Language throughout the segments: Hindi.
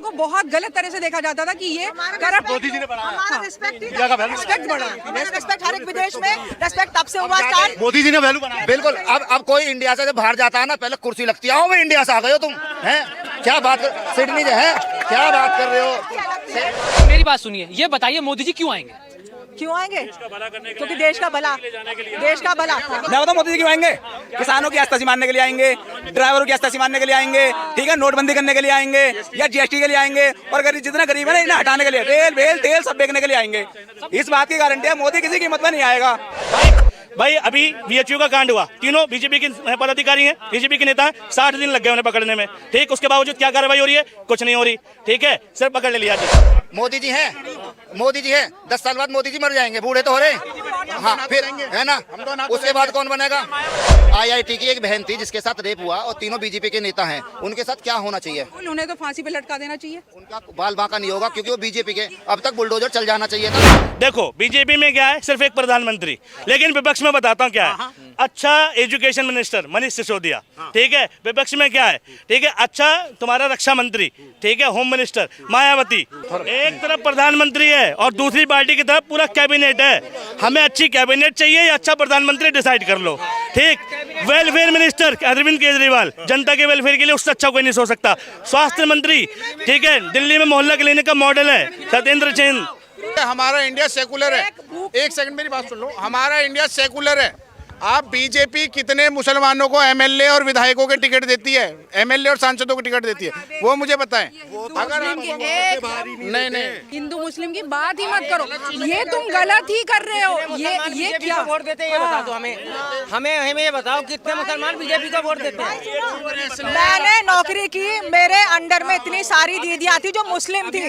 को बहुत गलत तरह से देखा जाता था कि ये करप्ट। मोदी जी ने बढ़ाया, रिस्पेक्ट बढ़ा, रिस्पेक्ट हर एक विदेश में रिस्पेक्ट तब से हुआ स्टार्ट। मोदी जी ने वैल्यू बनाया। बिल्कुल। अब कोई इंडिया से जब बाहर जाता है ना, पहले कुर्सी लगती है, आओ भाई इंडिया से आ गए हो तुम, हैं क्या बात कर, सिडनी जो है क्या बात कर रहे हो। मेरी बात सुनिए, ये बताइए मोदी जी क्यों आएंगे? क्यों आएंगे? क्योंकि देश का भला, देश का भला। मैं बताऊं मोदी जी क्यों आएंगे? किसानों की आस्था मानने के लिए आएंगे, ड्राइवरों की आस्था मानने के लिए आएंगे, ठीक है, नोटबंदी करने के लिए आएंगे या जीएसटी के लिए आएंगे, और गरीब जितना गरीब है ना इन्हें हटाने के लिए, रेल वेल तेल सब बेचने के लिए आएंगे। इस बात की गारंटी है, मोदी किसी कीमत में नहीं आएगा। भाई अभी बीएचयू का कांड हुआ, तीनों बीजेपी के पदाधिकारी हैं, बीजेपी के नेता हैं, 60 दिन लग गए उन्हें पकड़ने में, ठीक। उसके बावजूद क्या कार्रवाई हो रही है? कुछ नहीं हो रही, ठीक है, सिर्फ पकड़ ले लिया जी। मोदी जी हैं, मोदी जी हैं, 10 साल बाद मोदी जी मर जाएंगे, बूढ़े तो हो रहे, हाँ फिर है ना, उसके बाद कौन बनेगा? आईआईटी की एक बहन थी जिसके साथ रेप हुआ और तीनों बीजेपी के नेता हैं, उनके साथ क्या होना चाहिए? उन्हें तो फांसी पे लटका देना चाहिए। उनका बाल बांका नहीं होगा क्योंकि वो बीजेपी के, अब तक बुलडोजर चल जाना चाहिए था। देखो बीजेपी में क्या है, सिर्फ एक प्रधानमंत्री, लेकिन विपक्ष में बताता हूँ क्या है। अच्छा एजुकेशन मिनिस्टर मनीष सिसोदिया, ठीक है, विपक्ष में क्या है, ठीक है, अच्छा तुम्हारा रक्षा मंत्री, ठीक है, होम मिनिस्टर मायावती, एक तरफ प्रधानमंत्री है और दूसरी पार्टी की तरफ पूरा कैबिनेट है। हमें अच्छी कैबिनेट चाहिए या अच्छा प्रधानमंत्री, डिसाइड कर लो, ठीक। वेलफेयर मिनिस्टर अरविंद केजरीवाल, जनता के वेलफेयर के लिए उससे अच्छा कोई नहीं सोच सकता। स्वास्थ्य मंत्री, ठीक है, दिल्ली में मोहल्ला क्लिनिक का मॉडल है सत्येंद्र जैन। हमारा इंडिया सेकुलर है, एक सेकंड मेरी बात सुन लो, हमारा इंडिया सेकुलर है। आप बीजेपी कितने मुसलमानों को एमएलए और विधायकों के टिकट देती है, एमएलए और सांसदों को टिकट देती है, वो मुझे बताएं। अगर नहीं हिंदू मुस्लिम की बात ही मत करो, ये तुम गलत ही कर रहे हो। ये क्या वोट देते हैं ये बता दो हमें, हमें ये बताओ कितने मुसलमान बीजेपी को वोट देते हैं? मैंने नौकरी की, मेरे अंडर में इतनी सारी दीदियां थी जो मुस्लिम थी,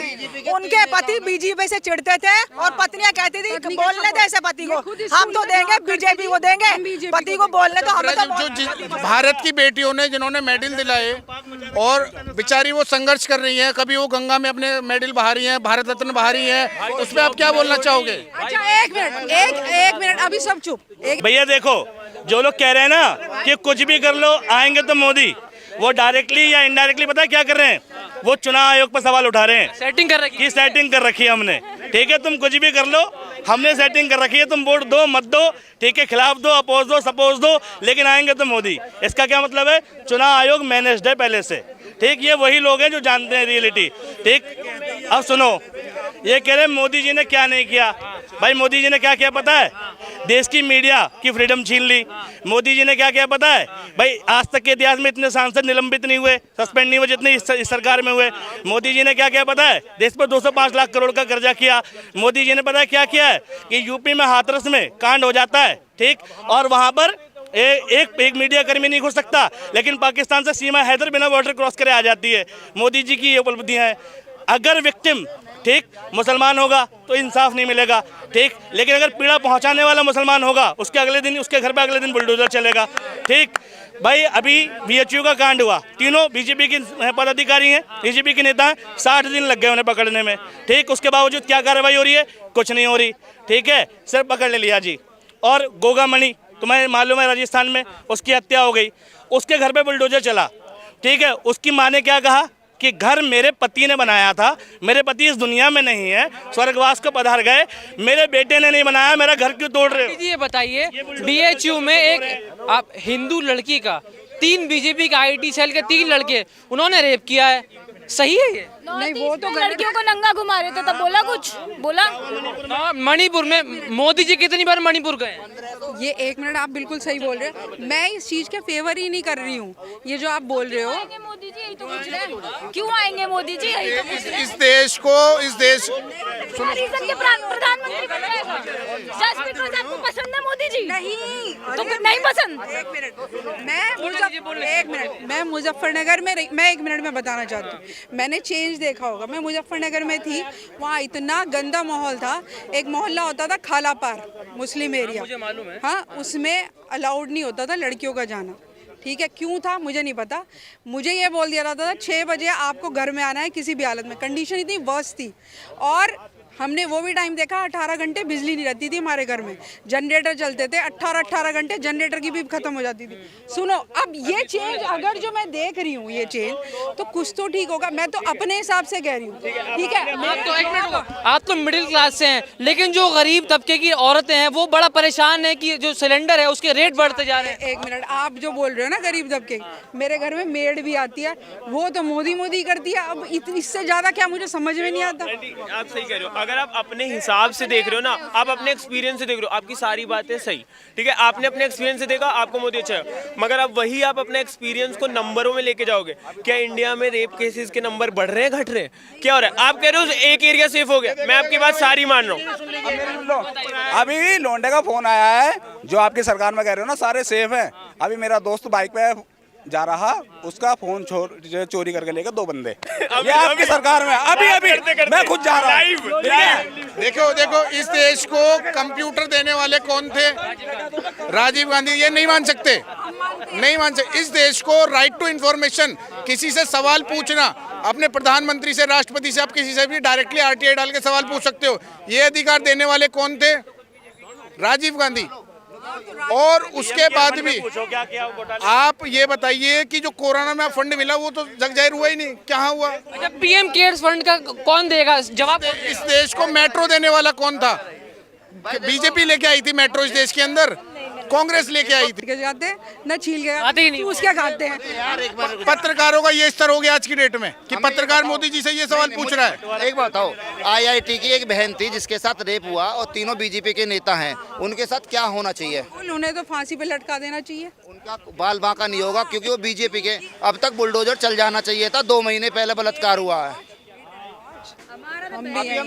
उनके पति बीजेपी से चिढ़ते थे और पत्नियां कहती थी बोलने दे ऐसे पति को, हम तो देंगे बीजेपी को देंगे, पति को बोलने तो हमें तो। जो भारत की बेटियों ने जिन्होंने मेडल दिलाए और बेचारी वो संघर्ष कर रही हैं, कभी वो गंगा में अपने मेडल बहा रही हैं, भारत रत्न बहा रही हैं, उस पर आप क्या बोलना चाहोगे? अच्छा एक मिनट अभी सब चुप। भैया देखो, जो लोग कह रहे हैं ना कि कुछ भी कर लो आएंगे तो मोदी, वो डायरेक्टली या इनडायरेक्टली पता है क्या कर रहे हैं? वो चुनाव आयोग पर सवाल उठा रहे हैं। सेटिंग कर रखी है, सेटिंग कर रखी है हमने, ठीक है, तुम कुछ भी कर लो, हमने सेटिंग कर रखी है, तुम वोट दो मत दो, ठीक है, खिलाफ दो, अपोज दो, सपोज दो, लेकिन आएंगे तो मोदी। इसका क्या मतलब है? चुनाव आयोग मैनेज्ड है पहले से, ठीक। ये वही लोग हैं जो जानते हैं रियलिटी, ठीक। अब सुनो, ये कह रहे मोदी जी ने क्या नहीं किया। भाई मोदी जी ने क्या किया पता है? देश की मीडिया की फ्रीडम छीन ली। मोदी जी ने क्या किया पता है? भाई आज तक के इतिहास में इतने सांसद निलंबित नहीं हुए, सस्पेंड नहीं हुए जितने इस सरकार में हुए। मोदी जी ने क्या किया पता है? देश पर 205 लाख करोड़ का कर्जा किया। मोदी जी ने पता है क्या किया है कि यूपी में हाथरस में कांड हो जाता है, ठीक, और वहाँ पर एक मीडिया कर्मी नहीं घुस सकता, लेकिन पाकिस्तान से सीमा हैदर बिना बॉर्डर क्रॉस करे आ जाती है। मोदी जी की ये उपलब्धियाँ हैं। अगर विक्टिम, ठीक, मुसलमान होगा तो इंसाफ नहीं मिलेगा, ठीक, लेकिन अगर पीड़ा पहुंचाने वाला मुसलमान होगा उसके अगले दिन उसके घर पे अगले दिन बुलडोजर चलेगा, ठीक। भाई अभी बीएचयू का कांड हुआ, तीनों बीजेपी के पदाधिकारी हैं, बीजेपी के नेता हैं, 60 दिन लग गए उन्हें पकड़ने में, ठीक। उसके बावजूद क्या कार्रवाई हो रही है? कुछ नहीं हो रही, ठीक है, सिर्फ पकड़ ले लिया जी। और गोगा मणि तुम्हें मालूम है राजस्थान में उसकी हत्या हो गई, उसके घर पे बुलडोजर चला, ठीक है। उसकी माँ ने क्या कहा कि घर मेरे पति ने बनाया था, मेरे पति इस दुनिया में नहीं है, स्वर्गवास को पधार गए, मेरे बेटे ने नहीं बनाया, मेरा घर क्यों तोड़ रहे हो? ये बताइए, बीएचयू में एक आप हिंदू लड़की का 3 बीजेपी का आईटी सेल के 3 लड़के उन्होंने रेप किया है, सही है ये? नहीं, वो तो लड़कियों को नंगा घुमा रहे थे, तब बोला कुछ बोला? मणिपुर में मोदी जी कितनी बार मणिपुर गए? ये एक मिनट, आप बिल्कुल सही बोल रहे हो, मैं इस चीज के फेवर ही नहीं कर रही हूँ। ये जो आप बोल रहे हो, मोदी जी यही तो पूछ रहे हैं, क्यों आएंगे मोदी जी? यही तो पूछ रहे हैं। इस देश के प्रधानमंत्री बन जाएगा जस्ट बिकॉज़ आपको पसंद है मोदी जी? नहीं तो फिर नहीं पसंद? एक मिनट, मैं मुजफ्फरनगर में मैं 1 मिनट में बताना चाहती हूँ। मैंने चेंज देखा होगा, मैं मुजफ्फरनगर में थी, वहाँ इतना गंदा माहौल था। एक मोहल्ला होता था खाला पार, मुस्लिम एरिया, मुझे मालूम है, हाँ, उसमें अलाउड नहीं होता था लड़कियों का जाना, ठीक है। क्यों था मुझे नहीं पता, मुझे ये बोल दिया जाता था 6 बजे आपको घर में आना है किसी भी हालत में। कंडीशन इतनी वर्स्ट थी। और हमने वो भी टाइम देखा 18 घंटे बिजली नहीं रहती थी हमारे घर में, जनरेटर चलते थे 18 घंटे, जनरेटर की भी खत्म हो जाती थी। सुनो, अब ये चेंज अगर जो मैं देख रही हूँ ये चेंज, तो कुछ तो ठीक होगा। मैं तो अपने हिसाब से कह रही हूँ, ठीक है। आप तो मिडिल क्लास से हैं, लेकिन जो गरीब तबके की औरतें हैं वो बड़ा परेशान है कि जो सिलेंडर है उसके रेट बढ़ते जा रहे हैं। एक मिनट, आप जो बोल रहे हो ना गरीब तबके, मेरे घर में मेड भी आती है, वो तो मोदी करती है। अब इससे ज्यादा क्या मुझे समझ में नहीं आता। आप सही कह रहे हो, अगर आप अपने हिसाब से देख रहे हो ना, आप अपने एक्सपीरियंस से देख रहे हो, आपकी सारी बातें सही, ठीक है, आपने अपने एक्सपीरियंस से देखा, आपको मोदी अच्छा है। मगर अब वही आप अपने एक्सपीरियंस को नंबरों में लेके जाओगे, क्या इंडिया में रेप केसेस के नंबर बढ़ रहे हैं, घट रहे हैं, क्या हो रहा है? आप कह रहे हो एक एरिया सेफ हो गया, मैं आपकी बात सारी मान रहा हूँ। अभी लोंडे का फोन आया है, जो आपकी सरकार में कह रहे हो ना सारे सेफ हैं। अभी मेरा दोस्त बाइक पे जा रहा, उसका फोन चोरी करके लेकर 2 बंदे। ये आपकी सरकार में अभी मैं खुद जा रहा हूँ। देखो इस देश को कंप्यूटर देने वाले कौन थे? राजीव गांधी। ये नहीं मान सकते। इस देश को राइट टू इंफॉर्मेशन, किसी से सवाल पूछना, अपने प्रधानमंत्री से, राष्ट्रपति से, आप किसी से भी डायरेक्टली RTI डाल के सवाल पूछ सकते हो। ये अधिकार देने वाले कौन थे? राजीव गांधी। और उसके बाद भी आप ये बताइए कि जो कोरोना में फंड मिला वो तो जग जाहिर हुआ ही नहीं, क्या हुआ? अच्छा, PM केयर्स फंड का कौन देगा जवाब? इस देश को मेट्रो देने वाला कौन था? बीजेपी लेके आई थी मेट्रो इस देश के अंदर, कांग्रेस लेके आई थी। जाते हैं ना, छील के आते ही नहीं, उसके खाते हैं। पत्रकारों का ये स्तर हो गया आज की डेट में कि पत्रकार मोदी जी से ये सवाल पूछ रहा है। एक बात बताओ, IIT की एक बहन थी जिसके साथ रेप हुआ और तीनों बीजेपी के नेता हैं, उनके साथ क्या होना चाहिए? उन्हें तो फांसी पे लटका देना चाहिए। उनका बाल बांका नहीं होगा क्योंकि वो बीजेपी के। अब तक बुलडोजर चल जाना चाहिए था, 2 महीने पहले बलात्कार हुआ है। अभी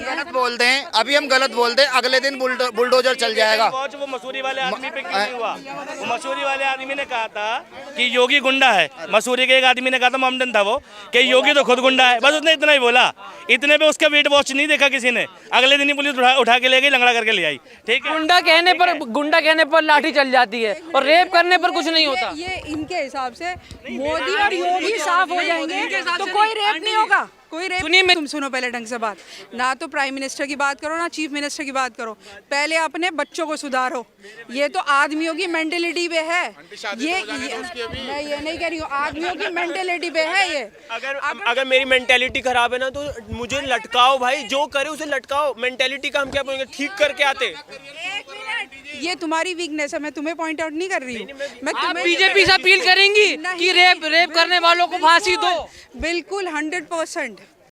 हम गलत बोल दें, अगले दिन बुलडोजर चल जाएगा। वो मसूरी वाले आदमी पे क्यों नहीं हुआ? वो मसूरी वाले आदमी ने कहा था कि योगी गुंडा है। मसूरी के एक आदमी ने कहा था, मोमडन था वो, कि योगी तो खुद गुंडा है। बस उसने इतना ही बोला, इतने पे उसका वेट वॉच नहीं देखा किसी ने। अगले दिन ही पुलिस उठा के ले गई, लंगड़ा करके ले आई। ठीक है, गुंडा कहने पर लाठी चल जाती है और रेप करने पर कुछ नहीं होता। ये इनके हिसाब से मोदी और योगी साफ हो जाएंगे तो कोई रेप नहीं होगा, कोई रेप। तुम सुनो पहले ढंग से बात, ना तो प्राइम मिनिस्टर की बात करो ना चीफ मिनिस्टर की बात करो, पहले अपने बच्चों को सुधारो। ये तो आदमियों की मेंटेलिटी पे है, मैं ये नहीं कह रही हूँ, आदमियों की मेंटेलिटी पे है ये। अगर मेरी मेंटेलिटी खराब है ना तो मुझे लटकाओ भाई, जो करे उसे लटकाओ। मेंटेलिटी का हम क्या बोलेंगे, ठीक करके आते। ये तुम्हारी वीकनेस है, मैं तुम्हें पॉइंट आउट नहीं कर रही हूँ। मैं आप बीजेपी से अपील करेंगी कि रेप करने वालों को फांसी दो? बिल्कुल 100%।